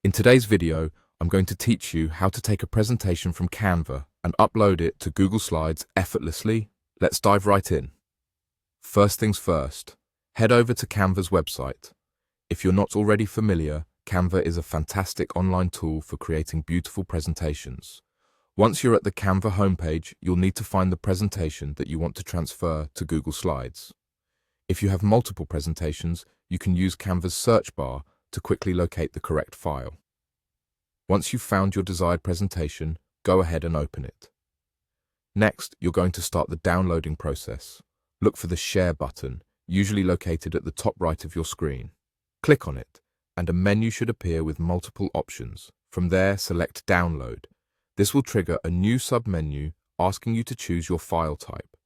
In today's video, I'm going to teach you how to take a presentation from Canva and upload it to Google Slides effortlessly. Let's dive right in. First things first, head over to Canva's website. If you're not already familiar, Canva is a fantastic online tool for creating beautiful presentations. Once you're at the Canva homepage, you'll need to find the presentation that you want to transfer to Google Slides. If you have multiple presentations, you can use Canva's search bar to quickly locate the correct file. Once you've found your desired presentation, go ahead and open it. Next, you're going to start the downloading process. Look for the Share button, usually located at the top right of your screen. Click on it, and a menu should appear with multiple options. From there, select Download. This will trigger a new submenu asking you to choose your file type.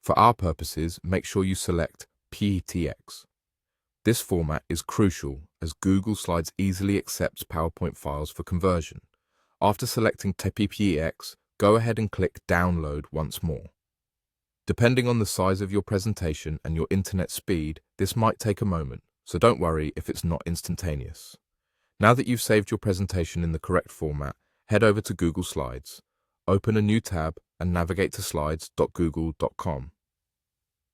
For our purposes, make sure you select PTX. This format is crucial as Google Slides easily accepts PowerPoint files for conversion. After selecting PTX, go ahead and click Download once more. Depending on the size of your presentation and your internet speed, this might take a moment, so don't worry if it's not instantaneous. Now that you've saved your presentation in the correct format, head over to Google Slides. Open a new tab and navigate to slides.google.com.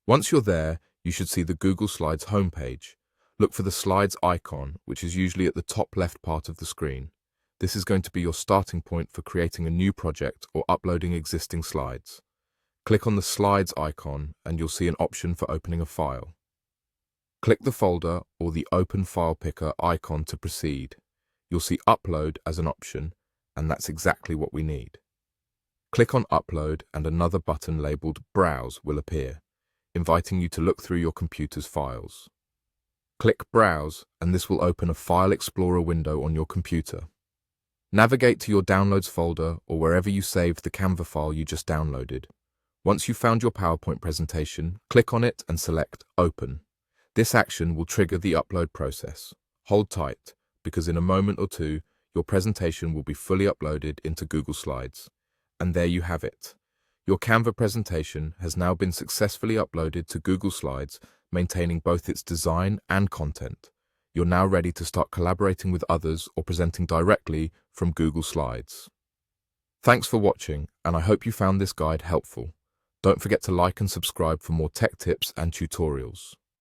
Once you're there, you should see the Google Slides homepage. Look for the Slides icon, which is usually at the top left part of the screen. This is going to be your starting point for creating a new project or uploading existing slides. Click on the Slides icon and you'll see an option for opening a file. Click the folder or the Open File Picker icon to proceed. You'll see Upload as an option, and that's exactly what we need. Click on Upload and another button labeled Browse will appear, inviting you to look through your computer's files. Click Browse and this will open a File Explorer window on your computer. Navigate to your Downloads folder or wherever you saved the Canva file you just downloaded. Once you've found your PowerPoint presentation, click on it and select Open. This action will trigger the upload process. Hold tight, because in a moment or two, your presentation will be fully uploaded into Google Slides. And there you have it. Your Canva presentation has now been successfully uploaded to Google Slides, maintaining both its design and content. You're now ready to start collaborating with others or presenting directly from Google Slides. Thanks for watching, and I hope you found this guide helpful. Don't forget to like and subscribe for more tech tips and tutorials.